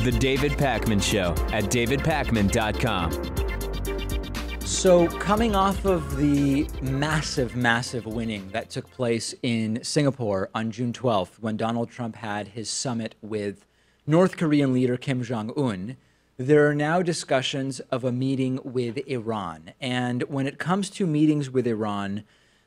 The David Pakman Show at davidpakman.com. So coming off of the massive winning that took place in Singapore on June 12th, when Donald Trump had his summit with North Korean leader Kim Jong-un, there are now discussions of a meeting with Iran. And when it comes to meetings with Iran,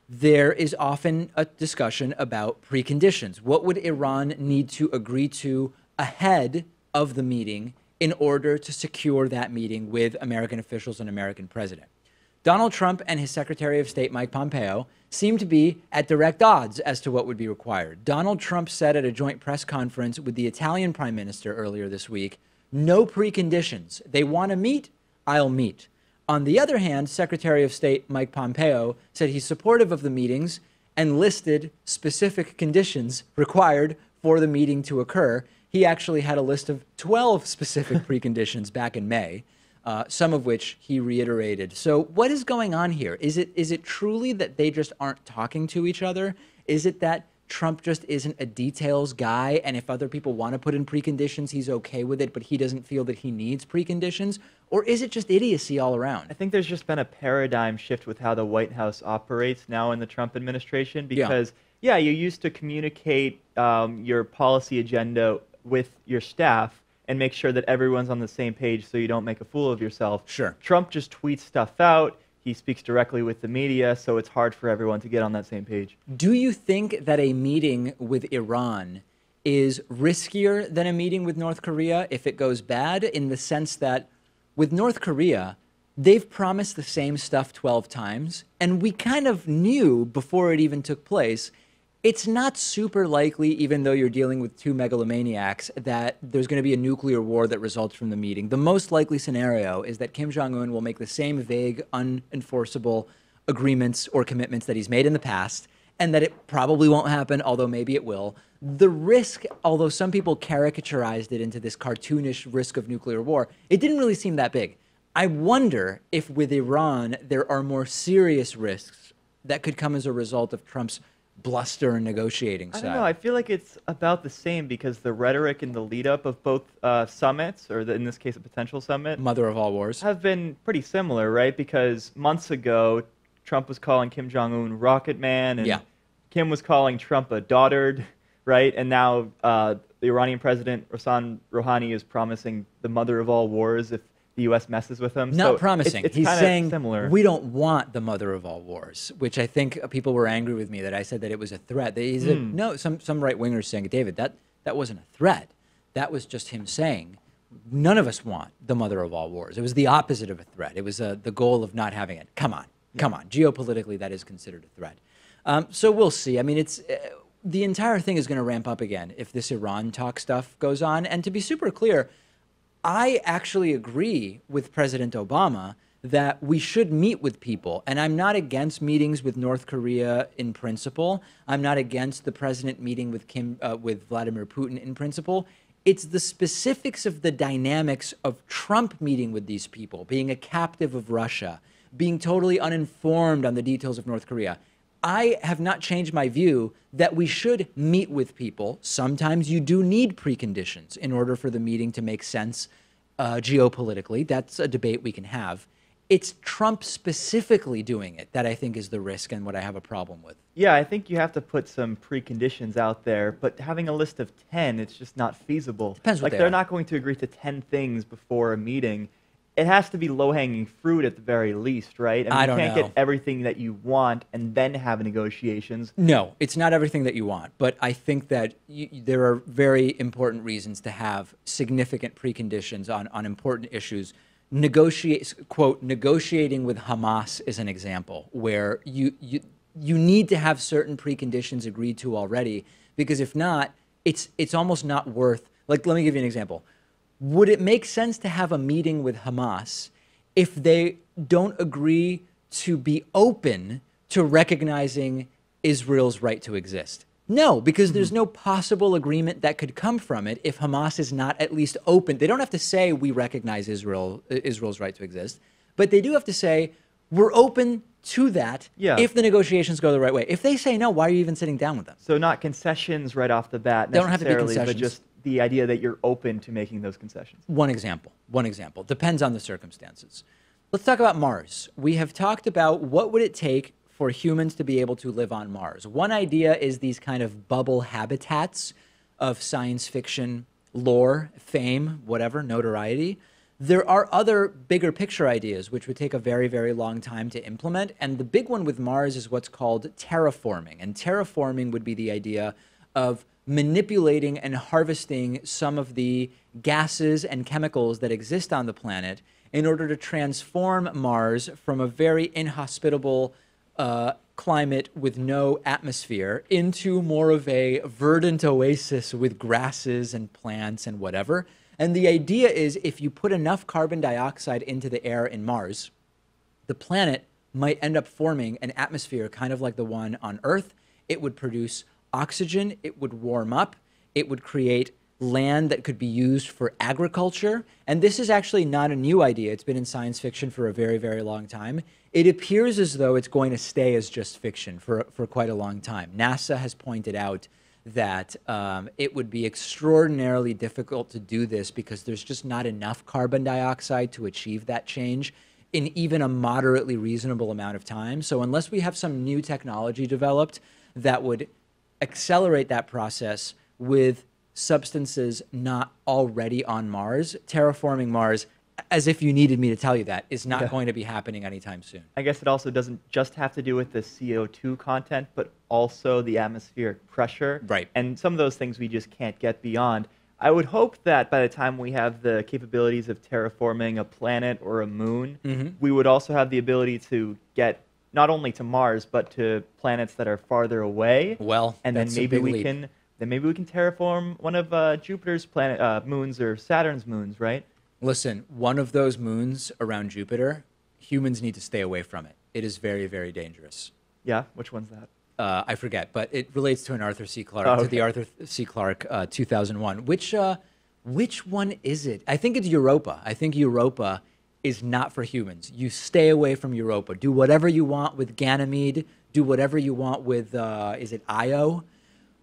there is often a discussion about preconditions. What would Iran need to agree to ahead of the meeting in order to secure that meeting with American officials and American president? Donald Trump and his Secretary of State, Mike Pompeo, seem to be at direct odds as to what would be required. Donald Trump said at a joint press conference with the Italian Prime Minister earlier this week, no preconditions. They want to meet, I'll meet. On the other hand, Secretary of State Mike Pompeo said he's supportive of the meetings and listed specific conditions required for the meeting to occur. He actually had a list of 12 specific preconditions back in May. Some of which he reiterated. So what is going on here? Is it truly that they just aren't talking to each other? Is it that Trump just isn't a details guy, and if other people want to put in preconditions, he's okay with it, but he doesn't feel that he needs preconditions? Or is it just idiocy all around? I think there's just been a paradigm shift with how the White House operates now in the Trump administration because, you used to communicate your policy agenda with your staff and make sure that everyone's on the same page so you don't make a fool of yourself. Sure. Trump just tweets stuff out. He speaks directly with the media, so it's hard for everyone to get on that same page. Do you think that a meeting with Iran is riskier than a meeting with North Korea if it goes bad, in the sense that with North Korea, they've promised the same stuff 12 times, and we kind of knew before it even took place it's not super likely, even though you're dealing with two megalomaniacs, that there's going to be a nuclear war that results from the meeting. The most likely scenario is that Kim Jong-un will make the same vague, unenforceable agreements or commitments that he's made in the past, and that it probably won't happen, although maybe it will. The risk, although some people caricaturized it into this cartoonish risk of nuclear war, it didn't really seem that big. I wonder if with Iran, there are more serious risks that could come as a result of Trump's bluster and negotiating side. I don't know. I feel like it's about the same because the rhetoric and the lead up of both summits, or in this case, a potential summit, mother of all wars, have been pretty similar, right? Because months ago, Trump was calling Kim Jong-un Rocket Man, and Kim was calling Trump a dotard, right? And now the Iranian president, Hassan Rouhani, is promising the mother of all wars if the U.S. messes with him. Not so promising. It's He's saying similar. We don't want the mother of all wars, which I think people were angry with me that I said that it was a threat. He said, no, some right-wingers saying, David, that wasn't a threat. That was just him saying, none of us want the mother of all wars. It was the opposite of a threat. It was the goal of not having it. Come on. Geopolitically, that is considered a threat. So we'll see. I mean, the entire thing is going to ramp up again if this Iran talk stuff goes on. And to be super clear, I actually agree with President Obama that we should meet with people. And I'm not against meetings with North Korea in principle. I'm not against the president meeting with Vladimir Putin in principle. It's the specifics of the dynamics of Trump meeting with these people, being a captive of Russia, being totally uninformed on the details of North Korea. I have not changed my view that we should meet with people. Sometimes you do need preconditions in order for the meeting to make sense geopolitically. That's a debate we can have. It's Trump specifically doing it that I think is the risk and what I have a problem with. Yeah, I think you have to put some preconditions out there, but having a list of 10, it's just not feasible. Depends what they're not going to agree to 10 things before a meeting. It has to be low-hanging fruit at the very least, right? I don't know. You can't get everything that you want and then have negotiations. No, it's not everything that you want. But I think that there are very important reasons to have significant preconditions on important issues. Negotiating with Hamas is an example where you need to have certain preconditions agreed to already, because if not, it's almost not worth. Like, let me give you an example. Would it make sense to have a meeting with Hamas if they don't agree to be open to recognizing Israel's right to exist? No, because there's no possible agreement that could come from it if Hamas is not at least open. They don't have to say we recognize Israel's right to exist, but they do have to say we're open to that if the negotiations go the right way. If they say no, why are you even sitting down with them? So not concessions right off the bat They don't have to be necessarily, concessions. but just the idea that you're open to making those concessions? One example. Depends on the circumstances. Let's talk about Mars. We have talked about what would it take for humans to be able to live on Mars. One idea is these kind of bubble habitats of science fiction lore, fame, whatever, notoriety. There are other bigger picture ideas which would take a very, very long time to implement. And the big one with Mars is what's called terraforming. And terraforming would be the idea of manipulating and harvesting some of the gases and chemicals that exist on the planet in order to transform Mars from a very inhospitable climate with no atmosphere into more of a verdant oasis with grasses and plants and whatever. And the idea is if you put enough carbon dioxide into the air in Mars, the planet might end up forming an atmosphere kind of like the one on Earth. It would produce oxygen, it would warm up, it would create land that could be used for agriculture. And this is actually not a new idea. It's been in science fiction for a very, very long time. It appears as though it's going to stay as just fiction for quite a long time. NASA has pointed out that it would be extraordinarily difficult to do this because there's just not enough carbon dioxide to achieve that change in even a moderately reasonable amount of time. So unless we have some new technology developed that would accelerate that process with substances not already on Mars, terraforming Mars, as if you needed me to tell you that, is not going to be happening anytime soon. I guess it also doesn't just have to do with the CO2 content, but also the atmospheric pressure. Right. And some of those things we just can't get beyond. I would hope that by the time we have the capabilities of terraforming a planet or a moon, we would also have the ability to get not only to Mars, but to planets that are farther away. Well, and then maybe we can terraform one of Jupiter's moons or Saturn's moons, right? Listen, one of those moons around Jupiter, humans need to stay away from it. It is very, very dangerous. Yeah, which one's that? I forget, but it relates to an Arthur C. Clarke, to the Arthur C. Clarke 2001. Which one is it? I think it's Europa. I think Europa is not for humans. You stay away from Europa. Do whatever you want with Ganymede. Do whatever you want with, is it Io?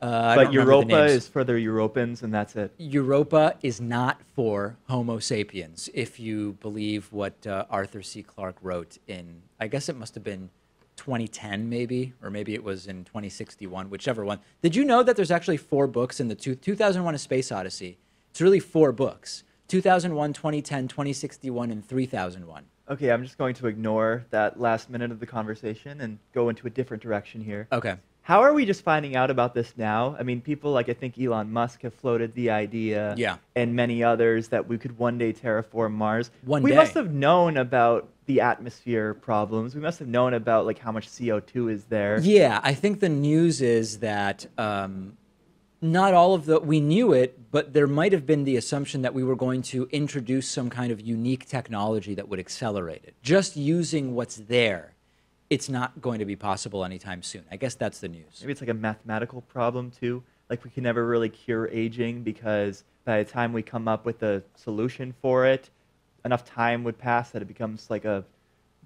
But Europa is for the Europans, and that's it. Europa is not for Homo sapiens, if you believe what Arthur C. Clarke wrote in, I guess it must have been 2010 maybe, or maybe it was in 2061, whichever one. Did you know that there's actually 4 books in the 2001 A Space Odyssey? It's really 4 books. 2001, 2010, 2061, and 3001. Okay, I'm just going to ignore that last minute of the conversation and go into a different direction here. Okay. How are we just finding out about this now? I mean, people like I think Elon Musk have floated the idea, and many others, that we could one day terraform Mars. We must have known about the atmosphere problems. We must have known about like how much CO2 is there. Yeah, I think the news is that not all of we knew it, but there might have been the assumption that we were going to introduce some kind of unique technology that would accelerate it. Just using what's there, it's not going to be possible anytime soon. I guess that's the news. Maybe it's like a mathematical problem too. Like we can never really cure aging because by the time we come up with a solution for it, enough time would pass that it becomes like a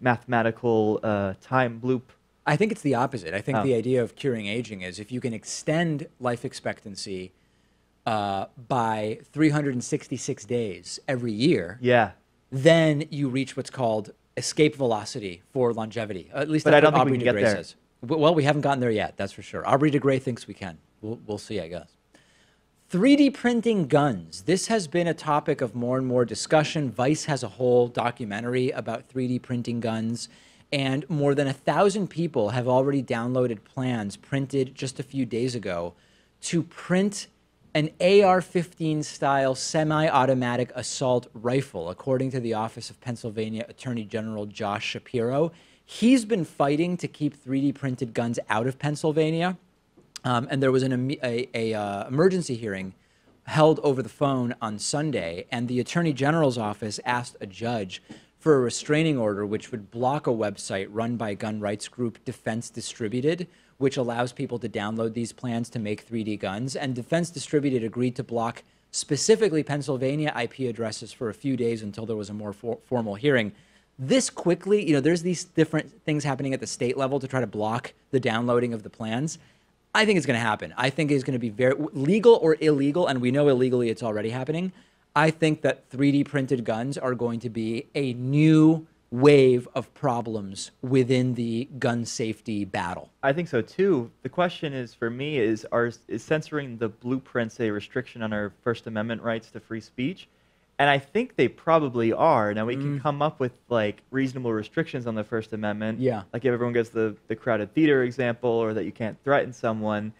mathematical time loop. I think it's the opposite. I think the idea of curing aging is if you can extend life expectancy by 366 days every year, then you reach what's called escape velocity for longevity. At least but that's I don't what think Aubrey we de can Grey get there. says. Well, we haven't gotten there yet, that's for sure. Aubrey de Grey thinks we can. We'll see, I guess. 3D printing guns. This has been a topic of more and more discussion. Vice has a whole documentary about 3D printing guns, and more than 1,000 people have already downloaded plans printed just a few days ago to print an AR-15 style semi-automatic assault rifle, according to the Office of Pennsylvania Attorney General Josh Shapiro. He's been fighting to keep 3D printed guns out of Pennsylvania. And there was an emergency hearing held over the phone on Sunday, and the Attorney General's office asked a judge for a restraining order which would block a website run by gun rights group Defense Distributed, which allows people to download these plans to make 3D guns. And Defense Distributed agreed to block specifically Pennsylvania IP addresses for a few days until there was a more formal hearing. This quickly, there's these different things happening at the state level to try to block the downloading of the plans. I think it's going to happen. I think it's going to be very legal or illegal, and we know illegally it's already happening. I think that 3D printed guns are going to be a new wave of problems within the gun safety battle. I think so too. The question is, for me, is censoring the blueprints a restriction on our First Amendment rights to free speech? And I think they probably are. Now, we can come up with like reasonable restrictions on the First Amendment. Yeah. Like if everyone gets the crowded theater example, or that you can't threaten someone.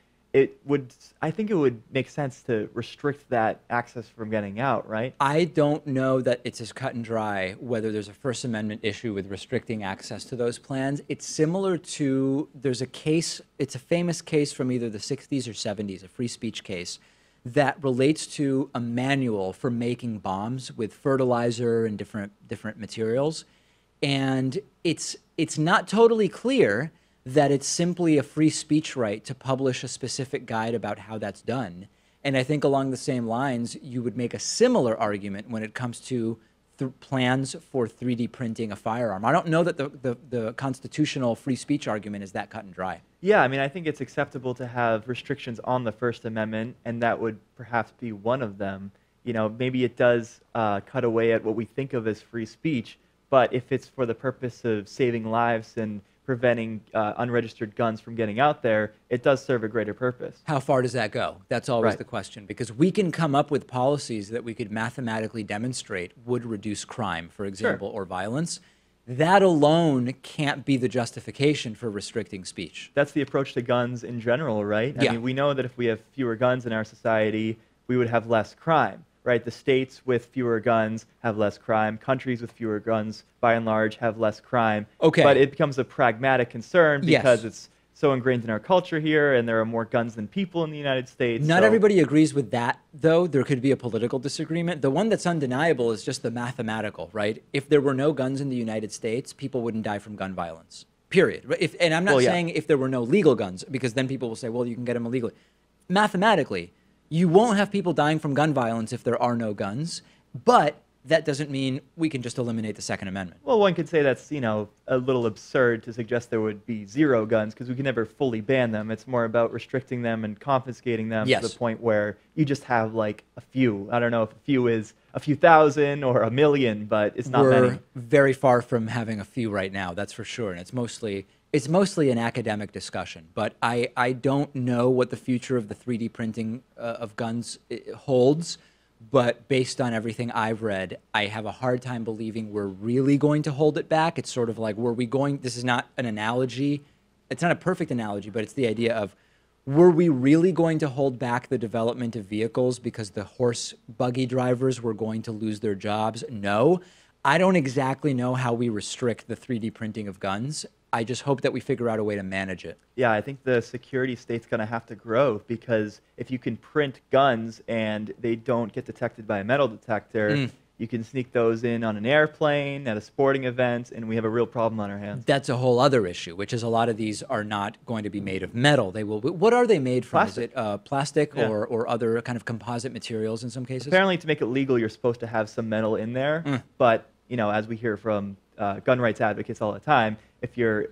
I think it would make sense to restrict that access from getting out, right? I don't know that it's as cut and dry whether there's a First Amendment issue with restricting access to those plans. It's similar to, there's a case, it's a famous case from either the 60s or 70s, a free speech case, that relates to a manual for making bombs with fertilizer and different materials. And it's not totally clear that it's simply a free speech right to publish a specific guide about how that's done. And I think along the same lines, you would make a similar argument when it comes to plans for 3D printing a firearm. I don't know that the constitutional free speech argument is that cut and dry. Yeah, I mean, I think it's acceptable to have restrictions on the First Amendment, and that would perhaps be one of them. You know, maybe it does cut away at what we think of as free speech, but if it's for the purpose of saving lives and preventing unregistered guns from getting out there, it does serve a greater purpose. How far does that go? That's always the question, because we can come up with policies that we could mathematically demonstrate would reduce crime, for example, or violence. That alone can't be the justification for restricting speech. That's the approach to guns in general, right? I mean, we know that if we have fewer guns in our society, we would have less crime. Right, the states with fewer guns have less crime. Countries with fewer guns, by and large, have less crime. Okay. But it becomes a pragmatic concern because it's so ingrained in our culture here, and there are more guns than people in the United States. Not everybody agrees with that, though. There could be a political disagreement. The one that's undeniable is just the mathematical, right? If there were no guns in the United States, people wouldn't die from gun violence, period. And I'm not saying if there were no legal guns, because then people will say, well, you can get them illegally. Mathematically, you won't have people dying from gun violence if there are no guns, but that doesn't mean we can just eliminate the Second Amendment. Well, one could say that's, you know, a little absurd to suggest there would be zero guns, because we can never fully ban them. It's more about restricting them and confiscating them to the point where you just have like a few. I don't know if a few is a few thousand or a million, but it's not many. We're very far from having a few right now, that's for sure. And it's mostly an academic discussion, but I don't know what the future of the 3D printing of guns holds, but based on everything I've read, I have a hard time believing we're really going to hold it back. It's sort of like, this is not an analogy, it's not a perfect analogy, but it's the idea of, were we really going to hold back the development of vehicles because the horse buggy drivers were going to lose their jobs? No. I don't exactly know how we restrict the 3D printing of guns. I just hope that we figure out a way to manage it. Yeah, I think the security state's going to have to grow, because if you can print guns and they don't get detected by a metal detector, you can sneak those in on an airplane, at a sporting event, and we have a real problem on our hands. That's a whole other issue, which is a lot of these are not going to be made of metal. They will. What are they made from? Plastic. Is it plastic or other kind of composite materials in some cases? Apparently, to make it legal, you're supposed to have some metal in there, but you know, as we hear from gun rights advocates all the time, if you're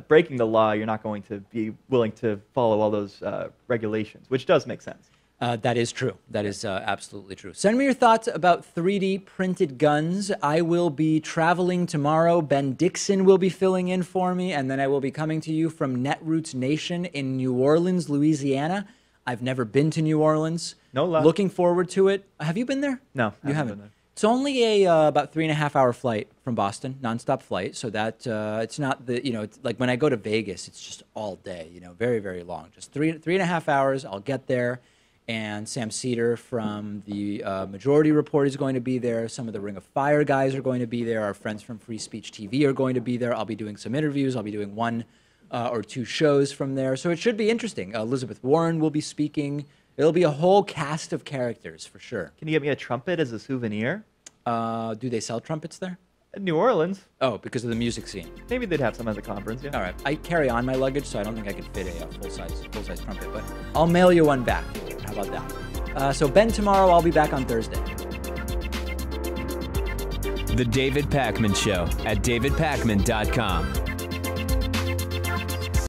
breaking the law, you're not going to be willing to follow all those regulations, which does make sense. That is true. That is absolutely true. Send me your thoughts about 3D printed guns. I will be traveling tomorrow. Ben Dixon will be filling in for me, and then I will be coming to you from Netroots Nation in New Orleans, Louisiana. I've never been to New Orleans. No luck. Looking forward to it. Have you been there? No, you haven't. been there. It's only a about 3.5-hour flight from Boston, nonstop flight. So that it's not it's like when I go to Vegas, it's just all day. Very, very long. Just 3.5 hours. I'll get there, and Sam Cedar from the Majority Report is going to be there. Some of the Ring of Fire guys are going to be there. Our friends from Free Speech TV are going to be there. I'll be doing some interviews. I'll be doing one or two shows from there. So it should be interesting. Elizabeth Warren will be speaking. It'll be a whole cast of characters for sure. Can you get me a trumpet as a souvenir? Do they sell trumpets there? In New Orleans. Oh, because of the music scene. Maybe they'd have some at the conference, yeah. All right. I carry on my luggage, so I don't think I could fit a full-size trumpet, but I'll mail you one back. How about that? So Ben tomorrow, I'll be back on Thursday. The David Pakman Show at davidpakman.com.